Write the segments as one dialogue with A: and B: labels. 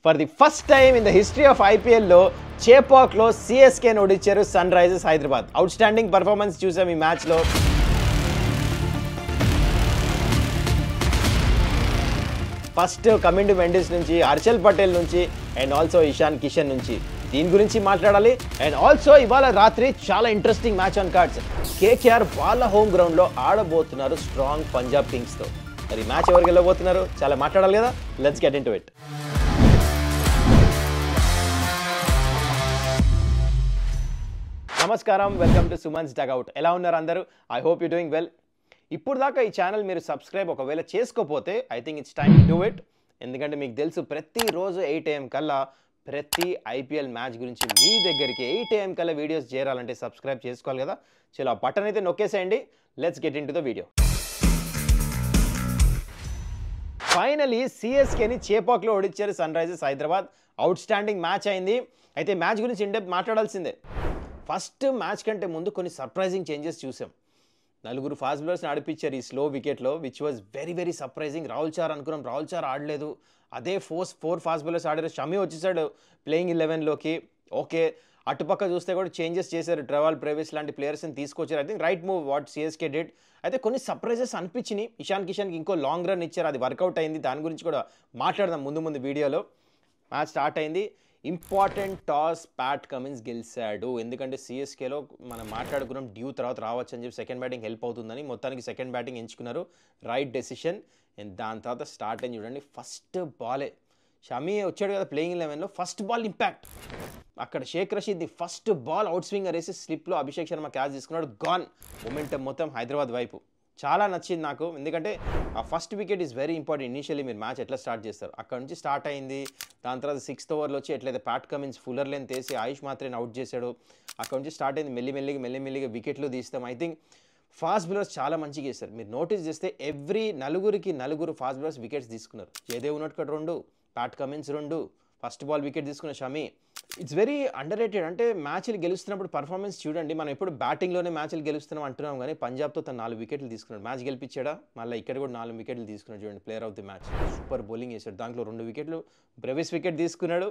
A: For the first time in the history of ఐపీఎల్లో చేపాక్లో సిఎస్కేని ఓడించారు Sunrisers Hyderabad. Outstanding performance చూసాం ఈ మ్యాచ్లో. ఫస్ట్ కమిండు మెండిస్ నుంచి, హర్షల్ పటేల్ నుంచి అండ్ ఆల్సో ఇషాన్ కిషన్ నుంచి దీని గురించి మాట్లాడాలి. అండ్ ఆల్సో ఇవాళ రాత్రి చాలా interesting match on cards. KKR వాళ్ళ హోమ్ గ్రౌండ్లో ఆడబోతున్నారు స్ట్రాంగ్ పంజాబ్ కింగ్స్తో. మరి మ్యాచ్ ఎవరికి వెళ్ళబోతున్నారు చాలా మాట్లాడాలి కదా. Let's get into it. నమస్కారం, వెల్కమ్ టు సుమన్స్ డగౌట్. ఎలా ఉన్నారు అందరూ? I hope you doing well. ఇప్పుడు దాకా ఈ ఛానల్ మీరు సబ్స్క్రైబ్ ఒకవేళ చేసుకోకపోతే I think it's time to do it. ఎందుకంటే మీకు తెలుసు ప్రతిరోజు 8 AM కల్లా ప్రతి ఐపీఎల్ మ్యాచ్ గురించి మీ దగ్గరికి 8 AM కల్లా వీడియోస్ చేరాలంటే సబ్స్క్రైబ్ చేసుకోవాలి కదా. చలో ఆ బటన్ అయితే నొక్కేసేయండి. Let's get into the video. Finally సిఎస్కేని చేపాక్లో ఓడించారు Sunrisers Hyderabad. Outstanding match అయింది. అయితే మ్యాచ్ గురించి ఇండెప్త్ మాట్లాడాల్సిందే. ఫస్ట్ మ్యాచ్ కంటే ముందు కొన్ని సర్ప్రైజింగ్ చేంజెస్ చూసాం. 4 ఫాస్ట్ బౌలర్స్ని ఆడిపించారు ఈ స్లో వికెట్లో, which was very very surprising. Rahul Chahar అనుకున్నాం, రాహుల్ చార్ ఆడలేదు. అదే 4 ఫాస్ట్ బౌలర్స్ ఆడారు. షమి వచ్చేసాడు ప్లేయింగ్ 11లోకి. ఓకే, అటుపక్క చూస్తే కూడా చేంజెస్ చేశారు. ట్రెవాల్ బ్రేవిస్ లాంటి ప్లేయర్స్ని తీసుకొచ్చారు. I think right move what CSK did. అయితే కొన్ని సర్ప్రైజెస్ అనిపించినాయి. ఇషాన్ కిషన్కి ఇంకో లాంగ్ రన్ ఇచ్చారు, అది వర్కౌట్ అయింది. దాని గురించి కూడా మాట్లాడదాం ముందు వీడియోలో. మ్యాచ్ స్టార్ట్ అయింది. ఇంపార్టెంట్ టాస్ ప్యాట్ కమిన్స్ గెలిచాడు. ఎందుకంటే సిఎస్కేలో మనం మాట్లాడుకున్నాం డ్యూ తర్వాత రావచ్చు అని చెప్పి సెకండ్ బ్యాటింగ్ హెల్ప్ అవుతుందని. మొత్తానికి సెకండ్ బ్యాటింగ్ ఎంచుకున్నారు. Right decision. అండ్ దాని తర్వాత స్టార్ట్ అయింది చూడండి. ఫస్ట్ బాలే షమి వచ్చాడు కదా ప్లేయింగ్ 11లో. ఫస్ట్ బాల్ ఇంపాక్ట్ అక్కడ షేక్ రషీద్ది ఫస్ట్ బాల్ అవుట్ స్వింగర్ వేసి స్లిప్లో అభిషేక్ శర్మ క్యాచ్ తీసుకున్నాడు. గాన్. మొమెంటం మొత్తం హైదరాబాద్ వైపు. చాలా నచ్చింది నాకు. ఎందుకంటే ఆ first wicket is very important. Initially మీరు మ్యాచ్ ఎట్లా స్టార్ట్ చేస్తారు అక్కడ నుంచి స్టార్ట్ అయింది. దాని తర్వాత 6th ఓవర్లో వచ్చి ఎట్లయితే ప్యాట్ కమిన్స్ ఫుల్లర్ లెంత్ వేసి ఆయుష్ మాత్రేని అవుట్ చేశాడు. అక్కడ నుంచి స్టార్ట్ అయింది. మెల్లిమెల్లిగా వికెట్లు తీస్తాం. ఐ థింక్ ఫాస్ట్ బౌలర్స్ చాలా మంచిగా చేస్తారు. మీరు నోటీస్ చేస్తే ఎవ్రీ 4 ఫాస్ట్ బౌలర్స్ వికెట్స్ తీసుకున్నారు. జయదేవ్ ఉన్నట్టు 2, Pat Cummins 2, first ball wicket తీసుకున్న Shami. It's very underrated. అంటే మ్యాచ్లు గెలుస్తున్నప్పుడు పర్ఫార్మెన్స్ చూడండి. మనం ఎప్పుడు బ్యాటింగ్లోనే మ్యాచ్లు గెలుస్తున్నాం అంటున్నాం, కానీ పంజాబ్తో తను 4 వికెట్లు తీసుకున్నాడు. మ్యాచ్ గెలిపించాడా, మళ్ళీ ఇక్కడ కూడా 4 వికెట్లు తీసుకున్నాడు. చూడండి, player of the match. Super bowling వేశాడు. దాంట్లో 2 వికెట్లు బ్రెవిస్ వికెట్ తీసుకున్నాడు.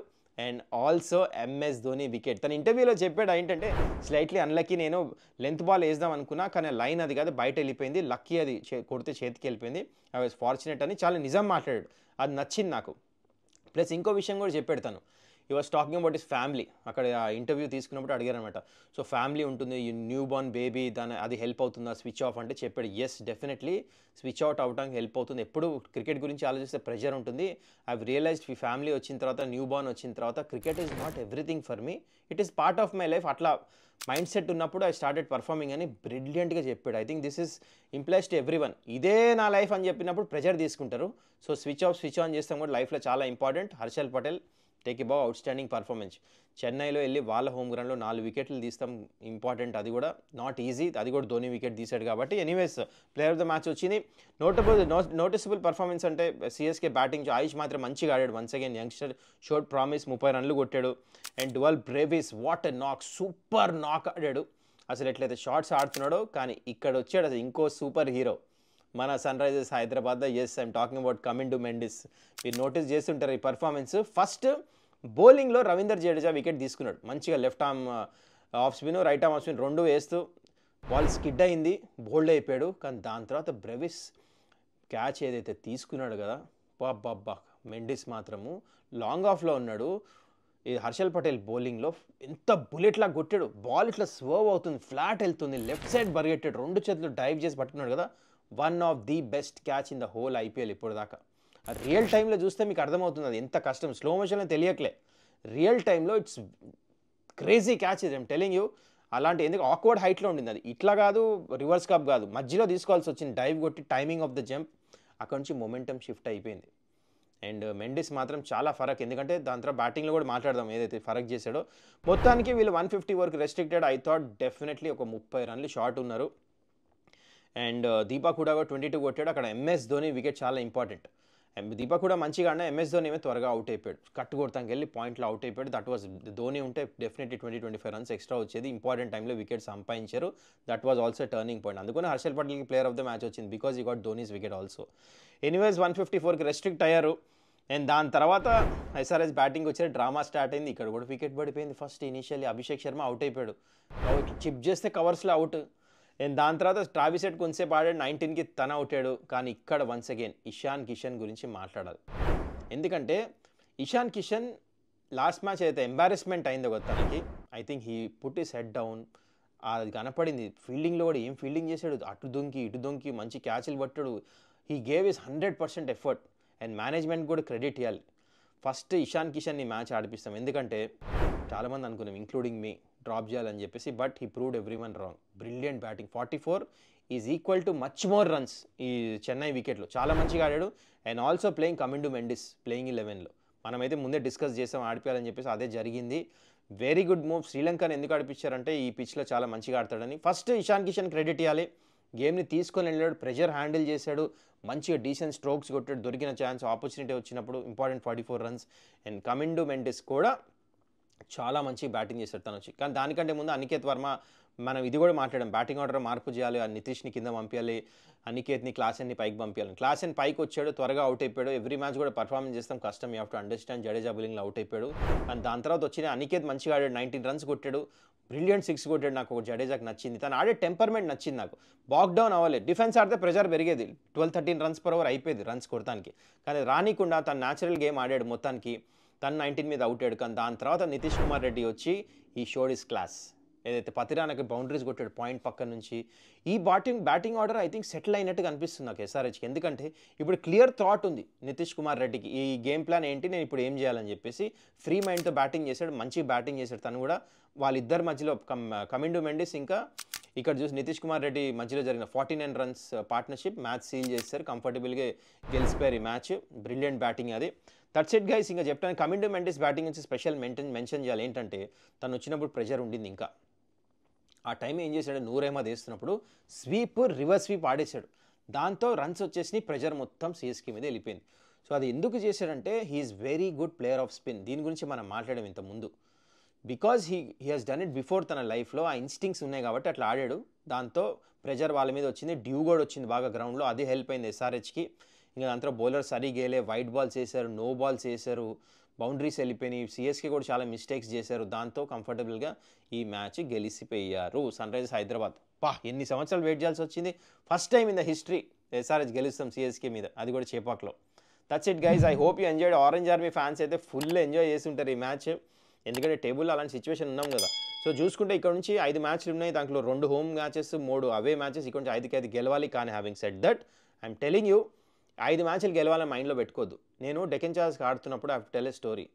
A: And also MS Dhoni wicket. తన ఇంటర్వ్యూలో చెప్పాడు ఏంటంటే స్లైట్లీ అన్లక్కీ, నేను లెంత్ బాల్ వేద్దాం అనుకున్నా కానీ లైన్ అది కాదు బయట వెళ్ళిపోయింది, లక్కీ అది కొడితే చేతికి వెళ్ళిపోయింది, ఐ వాజ్ ఫార్చునేట్ అని చాలా నిజం మాట్లాడాడు. అది నచ్చింది నాకు. ప్లస్ ఇంకో విషయం కూడా చెప్పాడు తను. ఈ was talking about his family. అక్కడ ఇంటర్వ్యూ తీసుకున్నప్పుడు అడిగారు అనమాట. సో ఫ్యామిలీ ఉంటుంది, న్యూ బోర్న్ బేబీ, అది హెల్ప్ అవుతుందా స్విచ్ ఆఫ్ అంటే చెప్పాడు ఎస్ డెఫినెట్లీ స్విచ్ అవుట్ అవడానికి హెల్ప్ అవుతుంది. ఎప్పుడు క్రికెట్ గురించి ఆలోచిస్తే ప్రెషర్ ఉంటుంది. ఐ రియలైజ్డ్ ఈ ఫ్యామిలీ వచ్చిన తర్వాత, న్యూ బోర్న్ వచ్చిన తర్వాత cricket is not everything for me, it is part of my life. అట్లా మైండ్ సెట్ ఉన్నప్పుడు ఐ స్టార్టెడ్ పర్ఫార్మింగ్ అని బ్రిలియంట్గా చెప్పాడు. I think this is implies to every one. ఇదే నా లైఫ్ అని చెప్పినప్పుడు ప్రెషర్ తీసుకుంటారు. So switch off switch on చేస్తాం కూడా లైఫ్లో చాలా important. Harshal Patel take a బావ్ అవుట్ స్టాండింగ్ పర్ఫార్మెన్స్. చెన్నైలో వెళ్ళి వాళ్ళ హోమ్ గ్రౌండ్లో 4 వికెట్లు తీస్తాం, ఇంపార్టెంట్. అది కూడా నాట్ ఈజీ. అది కూడా ధోని వికెట్ తీశాడు కాబట్టి. Anyways player of the match వచ్చింది. నోటిసబుల్ పర్ఫార్మెన్స్ అంటే సిఎస్కే బ్యాటింగ్ ఆయుష్ మాత్రం మంచిగా ఆడాడు. Once again youngster showed promise, 30 రన్లు కొట్టాడు. And twelve Brevis what a నాక్, సూపర్ నాక్ ఆడాడు. అసలు ఎట్లయితే షాట్స్ ఆడుతున్నాడో. కానీ ఇక్కడ వచ్చాడు అసలు ఇంకో సూపర్ హీరో మన Sunrisers Hyderabad. Yes I'm talking about Kamindu Mendis. మీరు నోటీస్ చేస్తుంటారు ఈ పర్ఫార్మెన్స్. ఫస్ట్ బౌలింగ్లో రవీందర్ జడేజా వికెట్ తీసుకున్నాడు మంచిగా. Left arm of spin, right arm of spin 2 వేస్తూ బాల్ స్కిడ్ అయింది, బోల్డ్ అయిపోయాడు. కానీ దాని తర్వాత బ్రెవిస్ క్యాచ్ ఏదైతే తీసుకున్నాడు కదా, బాబ్బా మెండిస్ మాత్రము లాంగ్ ఆఫ్లో ఉన్నాడు. ఈ హర్షల్ పటేల్ బౌలింగ్లో ఎంత బుల్లెట్లా కొట్టాడు. బాల్ ఇట్లా స్వర్వ్ అవుతుంది, ఫ్లాట్ వెళ్తుంది, లెఫ్ట్ సైడ్ పరిగెట్టాడు, 2 చేతులు డైవ్ చేసి పట్టుకున్నాడు కదా. One of the best catch in the whole IPL ఇప్పుడు దాకా. రియల్ టైంలో చూస్తే మీకు అర్థమవుతుంది అది ఎంత కష్టం. స్లో మోషన్లో తెలియట్లే, రియల్ టైంలో ఇట్స్ క్రేజీ క్యాచ్ ఇది, ఐమ్ టెలింగ్ యూ. అలాంటి ఎందుకు ఆక్వర్డ్ హైట్లో ఉండింది అది, ఇట్లా కాదు రివర్స్ కప్ కాదు, మధ్యలో తీసుకోవాల్సి వచ్చింది. డైవ్ కొట్టి టైమింగ్ ఆఫ్ ద జంప్ అక్కడ నుంచి మొమెంటం షిఫ్ట్ అయిపోయింది. అండ్ మెండిస్ మాత్రం చాలా ఫరక్. ఎందుకంటే దాని తర్వాత బ్యాటింగ్లో కూడా మాట్లాడదాం ఏదైతే ఫరక్ చేశాడో. మొత్తానికి వీళ్ళు 150 వరకు రెస్ట్రిక్టెడ్. ఐ థాట్ డెఫినెట్లీ ఒక 30 రన్లు షార్ట్ ఉన్నారు. అండ్ దీపక్ కూడా 22 కొట్టాడు. అక్కడ ఎంఎస్ ధోని వికెట్ చాలా ఇంపార్టెంట్. దీపక్ కూడా మంచిగా ఆడినా ఎంఎస్ ధోని ఏమో త్వరగా అవుట్ అయిపోయాడు. కట్టు కొడతానికి వెళ్ళి పాయింట్లో అవుట్ అయిపోయాడు. దట్ వాజ్ ధోని ఉంటే డెఫినెట్లీ 20-25 రన్స్ ఎక్స్ట్రా వచ్చేది. ఇంపార్టెంట్ టైంలో వికెట్ సంపాదించారు. That was also turning point. అందుకని హర్షల్ పటేల్కి ప్లేయర్ ఆఫ్ ద మ్యాచ్ వచ్చింది, because he got Dhoni's wicket also. Anyways 154కి రెస్ట్రిక్ట్ అయ్యారు. అండ్ దాని తర్వాత ఎస్ఆర్హెచ్ బ్యాటింగ్ వచ్చే డ్రామా స్టార్ట్ అయింది. ఇక్కడ కూడా వికెట్ పడిపోయింది. First initially Abhishek Sharma out అయిపోయాడు. చిప్ చేస్తే కవర్స్లో అవుట్. అండ్ దాని తర్వాత ట్రావిస్ హెడ్ కొంచెంసేపు ఆడాడు, 19కి తన అవుట్ అయ్యాడు. కానీ ఇక్కడ వన్స్ అగైన్ ఇషాన్ కిషన్ గురించి మాట్లాడాలి. ఎందుకంటే ఇషాన్ కిషన్ లాస్ట్ మ్యాచ్ అయితే ఎంబారెస్మెంట్ అయిందో కదా తనకి. I think he put his head down. అది కనపడింది. ఫీల్డింగ్లో కూడా ఏం ఫీల్డింగ్ చేశాడు, అటు దొంకి ఇటు దొంకి మంచి క్యాచ్లు పట్టాడు. He gave his 100% effort. And management కూడా క్రెడిట్ ఇవ్వాలి. ఫస్ట్ ఇషాన్ కిషన్ని మ్యాచ్ ఆడిపిస్తాం. ఎందుకంటే చాలామంది అనుకున్నాం ఇంక్లూడింగ్ మీ డ్రాప్ చేయాలని చెప్పేసి. But he proved everyone wrong. Brilliant batting. 44 is equal to much more runs ఈ చెన్నై వికెట్లో. చాలా మంచిగా ఆడాడు. And also playing Kamindu Mendis playing 11లో. మనమైతే ముందే డిస్కస్ చేసాం ఆడిపోయాలని చెప్పేసి, అదే జరిగింది. Very good move. శ్రీలంకను ఎందుకు ఆడిపించారంటే ఈ పిచ్లో చాలా మంచిగా ఆడతాడని. ఫస్ట్ ఇషాన్ కిషన్ క్రెడిట్ ఇవ్వాలి. గేమ్ని తీసుకొని వెళ్ళాడు, ప్రెషర్ హ్యాండిల్ చేశాడు, మంచిగా డీసెంట్ స్ట్రోక్స్ కొట్టాడు. దొరికిన ఛాన్స్ ఆపర్చునిటీ వచ్చినప్పుడు important 44 runs. And Kamindu Mendis కూడా చాలా మంచి బ్యాటింగ్ చేశాడు తను వచ్చి. కానీ దానికంటే ముందు అనికేత్ వర్మ, మనం ఇది కూడా మాట్లాడాం, బ్యాటింగ్ ఆర్డర్ మార్పు చేయాలి, ఆ నితీష్ని కింద పంపించాలి, అనికేత్ని క్లాసెన్ని పైకి పంపించాలి. క్లాసెన్ పైకి వచ్చాడు, త్వరగా అవుట్ అయిపోయాడు. ఎవ్రీ మ్యాచ్ కూడా పర్ఫార్మెన్స్ చేస్తాం కష్టం, you have to understand. Jadeja బౌలింగ్లో అవుట్ అయిపోయాడు. అండ్ దాని తర్వాత వచ్చిన అనికేత్ మంచిగా ఆడాడు, 19 రన్స్ కొట్టాడు, బ్రిలియంట్ 6 కొట్టాడు. నాకు ఒక జడేజాకి నచ్చింది, తను ఆడే టెంపర్మెంట్ నచ్చింది నాకు. బాక్ డౌన్ అవ్వలేదు, డిఫెన్స్ ఆడితే ప్రెజర్ పెరిగేది, 12-13 రన్స్ పర్ ఓవర్ అయిపోయేది రన్స్ కొడతానికి. కానీ రానికుండా తను న్యాచురల్ గేమ్ ఆడాడు మొత్తానికి. తను 19 మీద అవుట్ అయ్యాడు. కానీ దాని తర్వాత నితీష్ కుమార్ రెడ్డి వచ్చి ఈ షోడ్ ఇస్ క్లాస్. ఏదైతే పతిరానకి బౌండరీస్ కొట్టాడు పాయింట్ పక్కన నుంచి. ఈ batting order I think settle అయినట్టుగా అనిపిస్తుంది నాకు ఎస్ఆర్హెచ్కి. ఎందుకంటే ఇప్పుడు క్లియర్ థాట్ ఉంది నితీష్ కుమార్ రెడ్డికి, ఈ గేమ్ ప్లాన్ ఏంటి, నేను ఇప్పుడు ఏం చేయాలని చెప్పేసి ఫ్రీ మైండ్తో బ్యాటింగ్ చేశాడు, మంచి బ్యాటింగ్ చేశాడు తను కూడా. వాళ్ళిద్దరి మధ్యలో కమిండు మెండిస్ ఇంకా ఇక్కడ చూసి నితీష్ కుమార్ రెడ్డి మధ్యలో జరిగిన 49 రన్స్ పార్ట్నర్షిప్ మ్యాచ్ సీల్ చేస్తారు, కంఫర్టబుల్గా గెలిచిపోయారు ఈ మ్యాచ్. బ్రిలియంట్ బ్యాటింగ్ అది. That's it guys. ఇంకా చెప్తాను కమిండు మెండిస్ బ్యాటింగ్ నుంచి స్పెషల్ మెన్షన్ చేయాలి. ఏంటంటే తను వచ్చినప్పుడు ప్రెషర్ ఉండింది. ఇంకా ఆ టైం ఏం చేశాడు, నూరేమది వేస్తున్నప్పుడు స్వీప్ రివర్స్ స్వీప్ ఆడేశాడు. దాంతో రన్స్ వచ్చేసి ప్రెషర్ మొత్తం సిఎస్కే మీద వెళ్ళిపోయింది. సో అది ఎందుకు చేశాడంటే he's very good player of spin. దీని గురించి మనం మాట్లాడాం ఇంత ముందు. Because he has done it before తన లైఫ్లో. ఆ ఇన్స్టింక్ట్స్ ఉన్నాయి కాబట్టి అట్లా ఆడాడు. దాంతో ప్రెషర్ వాళ్ళ మీద వచ్చింది, డ్యూ కూడా వచ్చింది బాగా గ్రౌండ్లో, అది హెల్ప్ అయింది ఎస్ఆర్హెచ్కి. ఇంకా దాంతో బౌలర్ సరిగేలే, వైట్ బాల్స్ వేశారు, నో బాల్స్ వేశారు, బౌండరీస్ వెళ్ళిపోయినాయి. సిఎస్కే కూడా చాలా మిస్టేక్స్ చేశారు. దాంతో కంఫర్టబుల్గా ఈ మ్యాచ్ గెలిచిపోయారు సన్ రైజర్స్ హైదరాబాద్. ఎన్ని సంవత్సరాలు వెయిట్ చేయాల్సి వచ్చింది. First time in the history SRH గెలుస్తాం సిఎస్కే మీద, అది కూడా చేపాక్లో. That's it guys. I hope you enjoyed. Orange army fans అయితే ఫుల్ ఎంజాయ్ చేసి ఉంటారు ఈ మ్యాచ్. ఎందుకంటే టేబుల్లో అలాంటి సిచ్యువేషన్ ఉన్నాం కదా. సో చూసుకుంటే ఇక్కడ నుంచి 5 మ్యాచ్లు ఉన్నాయి, దాంట్లో 2 హోమ్ మ్యాచెస్, 3 అవే మ్యాచెస్. ఇక్కడ నుంచి 5కి 5 గెలవాలి. కానీ having said that I'm telling you, 5 మ్యాచ్లు గెలవాలని మైండ్లో పెట్టుకోవద్దు. నేను డెక్కన్ చార్జర్స్కి ఆడుతున్నప్పుడు I have to tell a story.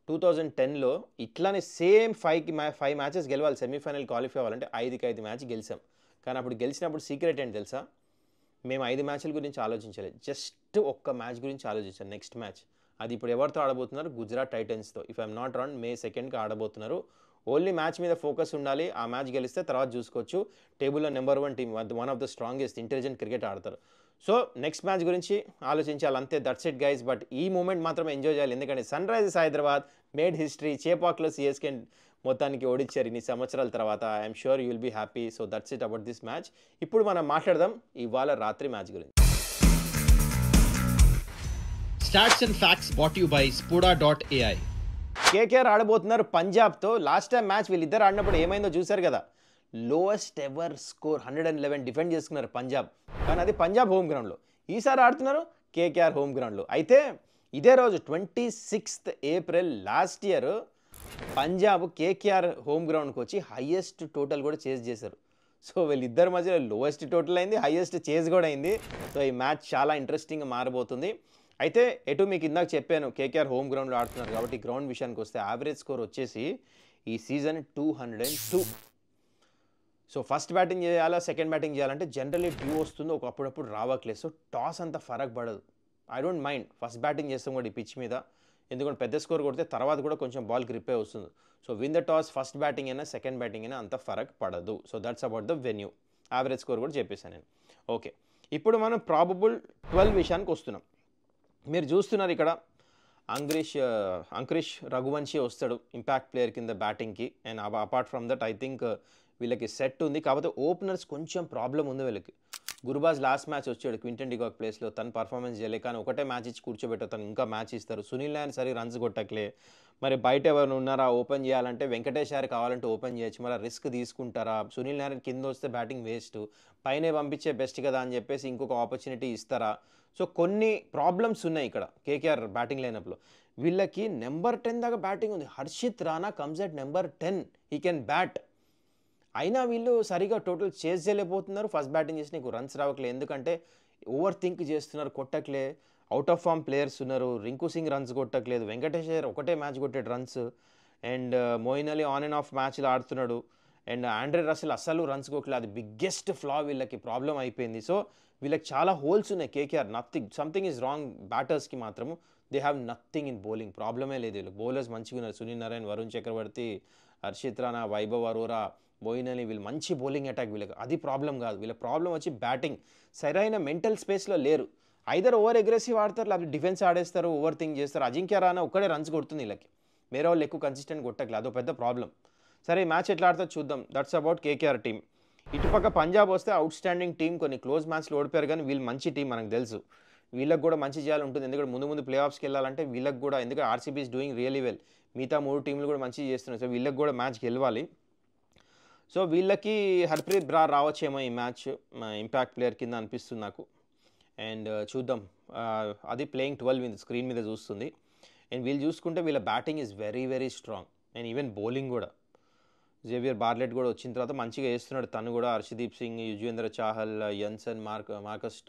A: 2010లో ఇట్లానే సేమ్ 5 మ్యాచెస్ గెలవాలి, సెమీఫైనల్ క్వాలిఫై అవ్వాలంటే 5కి 5 మ్యాచ్ గెలిచాం. కానీ అప్పుడు గెలిచినప్పుడు సీక్రెట్ ఏంటి తెలుసా, మేము 5 మ్యాచ్ల గురించి ఆలోచించలేదు, జస్ట్ ఒక్క మ్యాచ్ గురించి ఆలోచించాను, నెక్స్ట్ మ్యాచ్. అది ఇప్పుడు ఎవరితో ఆడబోతున్నారు, గుజరాత్ టైటన్స్తో. If I'm not wrong May 2కి ఆడబోతున్నారు. ఓన్లీ మ్యాచ్ మీద ఫోకస్ ఉండాలి. ఆ మ్యాచ్ గెలిస్తే తర్వాత చూసుకోవచ్చు. టేబుల్లో number 1 team, one of the strongest intelligent cricket ఆడతారు. సో నెక్స్ట్ మ్యాచ్ గురించి ఆలోచించాలి అంతే. That's it guys. బట్ ఈ మూమెంట్ మాత్రం ఎంజాయ్ చేయాలి, ఎందుకంటే Sunrisers Hyderabad made history. చేపాక్లో సిఎస్కే మొత్తానికి ఓడించారు ఇన్ని సంవత్సరాల తర్వాత. I'm sure you will be happy. So that's it about this match. ఇప్పుడు మనం మాట్లాడదాం ఇవాళ రాత్రి మ్యాచ్ గురించి.
B: Stats and facts brought to you by Spoda.ai.
A: KKR ఆడబోతున్నారు పంజాబ్తో. లాస్ట్ టైం మ్యాచ్ వీళ్ళిద్దరు ఆడినప్పుడు ఏమైందో చూశారు కదా. లోయెస్ట్ ఎవర్ స్కోర్ 111 డిఫెండ్ చేసుకున్నారు పంజాబ్. కానీ అది పంజాబ్ హోమ్ గ్రౌండ్లో. ఈసారి ఆడుతున్నారు కేకేఆర్ హోమ్ గ్రౌండ్లో. అయితే ఇదే రోజు 26th April last year Punjab KKR home గ్రౌండ్కి వచ్చి హైయెస్ట్ టోటల్ కూడా చేజ్ చేశారు. సో వీళ్ళిద్దరి మధ్యలో లోయెస్ట్ టోటల్ అయింది, హైయెస్ట్ చేజ్ కూడా అయింది. సో ఈ మ్యాచ్ చాలా ఇంట్రెస్టింగ్గా మారబోతుంది. అయితే ఎటు మీకు ఇందాక చెప్పాను కేకేఆర్ హోమ్ గ్రౌండ్లో ఆడుతున్నారు కాబట్టి గ్రౌండ్ విషయానికి వస్తే యావరేజ్ స్కోర్ వచ్చేసి ఈ సీజన్ 202. సో ఫస్ట్ బ్యాటింగ్ చేయాలా సెకండ్ బ్యాటింగ్ చేయాలంటే జనరల్లీ డ్యూ వస్తుంది, ఒకప్పుడప్పుడు రావట్లేదు. సో టాస్ అంత ఫరక్ పడదు. I don't mind first batting చేస్తాం కూడా ఈ పిచ్ మీద, ఎందుకంటే పెద్ద స్కోర్ కొడితే తర్వాత కూడా కొంచెం బాల్ గ్రిప్పే వస్తుంది. So win the toss first batting అయినా సెకండ్ బ్యాటింగ్ అయినా అంత ఫరక్ పడదు. So that's about the venue. Average score కూడా చెప్పేశాను నేను. ఓకే, ఇప్పుడు మనం ప్రాబబుల్ 12 విషయానికి వస్తున్నాం. మీరు చూస్తున్నారు ఇక్కడ అంకురిష్ రఘువంశీ వస్తాడు ఇంపాక్ట్ ప్లేయర్ కింద బ్యాటింగ్కి. And apart from that I think వీళ్ళకి సెట్ ఉంది, కాకపోతే ఓపెనర్స్ కొంచెం ప్రాబ్లం ఉంది వీళ్ళకి. గురుబాజ్ లాస్ట్ మ్యాచ్ వచ్చాడు క్వింటన్ డికాక్ ప్లేస్లో, తను పర్ఫార్మెన్స్ చేయలే, కానీ ఒకటే మ్యాచ్ ఇచ్చి కూర్చోబెట్టారు, తను ఇంకా మ్యాచ్ ఇస్తారు. సునీల్ నారాయణ సరే రన్స్ కొట్టట్లే, మరి బయట ఎవరు ఉన్నారా ఓపెన్ చేయాలంటే వెంకటేష్ గారు కావాలంటే ఓపెన్ చేయొచ్చు, మరి రిస్క్ తీసుకుంటారా? సునీల్ నారాయణ కింద వస్తే బ్యాటింగ్ వేస్ట్, పైనే పంపించే బెస్ట్ కదా అని చెప్పేసి ఇంకొక ఆపర్చునిటీ ఇస్తారా? సో కొన్ని ప్రాబ్లమ్స్ ఉన్నాయి ఇక్కడ కేకేఆర్ బ్యాటింగ్ లైనప్లో. వీళ్ళకి నెంబర్ 10 దాకా బ్యాటింగ్ ఉంది. Harshit Rana comes at number 10, he can bat. అయినా వీళ్ళు సరిగా టోటల్ చేజ్ చేయలేకపోతున్నారు. ఫస్ట్ బ్యాటింగ్ చేసి నీకు రన్స్ రావట్లేదు, ఎందుకంటే ఓవర్ థింక్ చేస్తున్నారు, కొట్టట్లే. అవుట్ ఆఫ్ ఫామ్ ప్లేయర్స్ ఉన్నారు. రింకు సింగ్ రన్స్ కొట్టట్లేదు, వెంకటేష్ అయ్యర్ ఒకటే మ్యాచ్ కొట్టాడు runs, and Moeen Ali on and off మ్యాచ్లు ఆడుతున్నాడు, అండ్ ఆండ్రే రసెల్ అస్సలు రన్స్ కొట్టలేదు. అది బిగ్గెస్ట్ ఫ్లా, వీళ్ళకి ప్రాబ్లం అయిపోయింది. సో వీళ్ళకి చాలా హోల్స్ ఉన్నాయి కేకేఆర్. సంథింగ్ ఈజ్ రాంగ్ బ్యాటర్స్కి మాత్రము. They have nothing in bowling, ప్రాబ్లమే లేదు వీళ్ళకి. బౌలర్స్ మంచిగా ఉన్నారు, సునీల్ నారాయణ్, వరుణ్ చక్రవర్తి, హర్షిత్ రాణా, వైభవ్ అరోరా, మోయిన్ అలీ, వీళ్ళు మంచి బౌలింగ్ అటాక్. వీళ్ళకి అది ప్రాబ్లం కాదు, వీళ్ళ ప్రాబ్లం వచ్చి బ్యాటింగ్. సరైన మెంటల్ స్పేస్లో లేరు. ఐదర్ ఓవర్ అగ్రెసివ్ ఆడతారు, లేకపోతే డిఫెన్స్ ఆడేస్తారు, ఓవర్ థింక్ చేస్తారు. అజింక్య రాణా ఒక్కడే రన్స్ కొడుతుంది వీళ్ళకి, వేరే వాళ్ళు ఎక్కువ కన్సిస్టెంట్ కొట్టట్లేదు, అదో పెద్ద ప్రాబ్లం. సరే ఈ మ్యాచ్ ఎట్లా ఆడుతుందో చూద్దాం. That's about KKR team. ఇటుపక్క పంజాబ్ వస్తే అవుట్ స్టాండింగ్ టీం, కొన్ని క్లోజ్ మ్యాచ్లు ఓడిపోయారు, కానీ వీళ్ళు మంచి టీం మనకు తెలుసు. వీళ్ళకి కూడా మంచి చేయాలి ఉంటుంది, ఎందుకంటే ముందు ప్లే ఆఫ్స్కి వెళ్ళాలంటే వీళ్ళకి కూడా, ఎందుకంటే RCB is doing really well, మిగతా 3 టీంలు కూడా మంచిగా చేస్తున్నాయి. సో వీళ్ళకి కూడా మ్యాచ్ గెలవాలి. సో వీళ్ళకి హర్ప్రీత్ బ్రార్ రావచ్చేమో ఈ మ్యాచ్, ఇంపాక్ట్ ప్లేయర్ కింద అనిపిస్తుంది నాకు. అండ్ చూద్దాం, అది ప్లేయింగ్ 12 స్క్రీన్ మీద చూస్తుంది. అండ్ వీళ్ళు చూసుకుంటే వీళ్ళ batting is very very strong, and even bowling కూడా. జేవియర్ బార్లెట్ కూడా వచ్చిన తర్వాత మంచిగా వేస్తున్నాడు తను కూడా. హర్షదీప్ సింగ్, యుజ్వేంద్ర చాహల్, యన్సన్, మార్కస్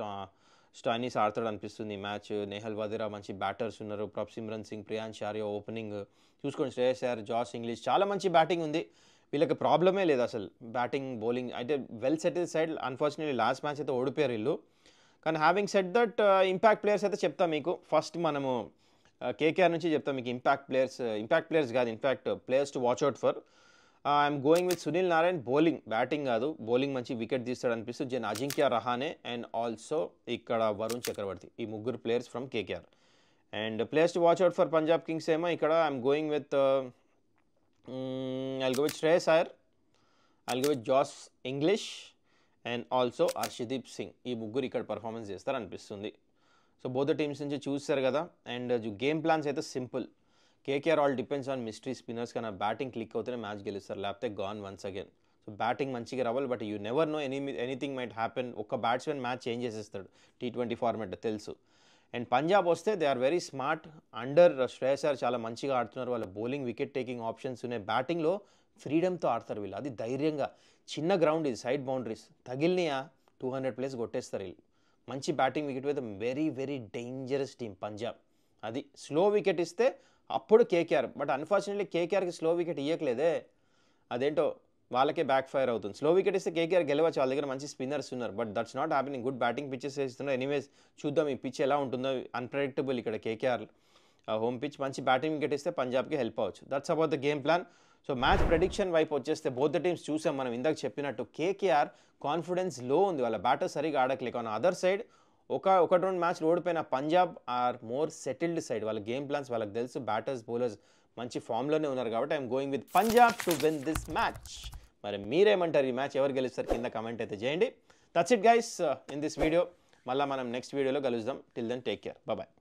A: స్టాయినిస్ ఆడతాడు అనిపిస్తుంది ఈ మ్యాచ్. నేహల్ వదేరా మంచి బ్యాటర్స్ ఉన్నారు. ప్రభ్సిమ్రన్ సింగ్, ప్రియాంశ్ ఆర్య ఓపెనింగ్ చూసుకోండి. శ్రేయస్ అయ్యర్, జాస్ ఇంగ్లీష్, చాలా మంచి బ్యాటింగ్ ఉంది. వీళ్ళకి ప్రాబ్లమే లేదు అసలు బ్యాటింగ్ బౌలింగ్ అయితే. Well settle side. Unfortunately last match అయితే ఓడిపోయారు వీళ్ళు. కానీ having set that, impact players అయితే చెప్తాం మీకు. ఫస్ట్ మనము కేకేఆర్ నుంచి చెప్తాం మీకు ఇంపాక్ట్ ప్లేయర్స్ కాదు, in fact players to watch out for. I'm going with Sunil Narayan bowling, batting కాదు, బౌలింగ్ మంచి వికెట్ తీస్తాడు అనిపిస్తుంది. జన్ అజింక్య రహానే అండ్ ఆల్సో ఇక్కడ వరుణ్ చక్రవర్తి, ఈ 3 players from KKR. And players to watch out for Punjab Kings ఏమో ఇక్కడ I'm going with I'll go with Shreyas Iyer, I'll go with Josh English and also Arshdeep Singh. ఈ 3 ఇక్కడ performance చేస్తారు అనిపిస్తుంది. సో బోత్ టీమ్స్ నుంచి చూస్తారు కదా. And game plans అయితే simple. KKR all depends on mystery spinners, కానీ batting click అవుతేనే మ్యాచ్ గెలుస్తారు, లేకపోతే gone once again. So batting మంచిగా రావాలి, but you never know, anything might happen. ఒక్క బ్యాట్స్మెన్ మ్యాచ్ చేంజ్ చేసేస్తాడు T20 ఫార్మాట్ తెలుసు. అండ్ పంజాబ్ వస్తే they are very smart. Under Shreyas Iyer చాలా మంచిగా ఆడుతున్నారు. వాళ్ళ బౌలింగ్ వికెట్ టేకింగ్ ఆప్షన్స్ ఉన్నాయి. బ్యాటింగ్లో ఫ్రీడమ్తో ఆడతారు వీళ్ళు, అది ధైర్యంగా. చిన్న గ్రౌండ్ ఇది, సైడ్ బౌండరీస్ తగిలినాయా 200+ కొట్టేస్తారు వీళ్ళు. మంచి batting wicket with very very dangerous team Punjab. అది స్లో వికెట్ ఇస్తే అప్పుడు కేకేఆర్, బట్ అన్ఫార్చునేట్లీ కేకేఆర్కి స్లో వికెట్ ఇవ్వట్లేదే, అదేంటో వాళ్ళకే బ్యాక్ ఫైర్ అవుతుంది. స్లో వికెట్ ఇస్తే కేకేఆర్ గెలవచ్చు, వాళ్ళ దగ్గర మంచి స్పిన్నర్స్ ఉన్నారు, but that's not happening. Good batting pitches వేస్తున్నారు. ఎనీవేస్ చూద్దాం ఈ పిచ్ ఎలా ఉంటుందో. అన్ప్రెడిక్టబుల్ ఇక్కడ కేకేఆర్ హోమ్ పిచ్. మంచి బ్యాటింగ్ వికెట్ ఇస్తే పంజాబ్కి హెల్ప్ అవ్వచ్చు. That's about the game plan. So match prediction వైపు వచ్చేస్తే బోత్ ద టీమ్స్ చూసాం మనం ఇందాక చెప్పినట్టు. కేకేఆర్ కాన్ఫిడెన్స్ లో ఉంది, వాళ్ళ బ్యాటర్ సరిగా ఆడట్లేక. ఆన్ అదర్ సైడ్ ఒకటి 2 మ్యాచ్లు ఓడిపోయిన Punjab are more settled side. వాళ్ళ గేమ్ ప్లాన్స్ వాళ్ళకి తెలుసు, బ్యాటర్స్ బౌలర్స్ మంచి ఫామ్లోనే ఉన్నారు. కాబట్టి I'm going with Punjab to win this match. మరి మీరేమంటారు, ఈ మ్యాచ్ ఎవరు గెలుస్తారు కింద కమెంట్ అయితే చేయండి. That's it guys in this video. మళ్ళీ మనం నెక్స్ట్ వీడియోలో కలుద్దాం. Till then take care, bye.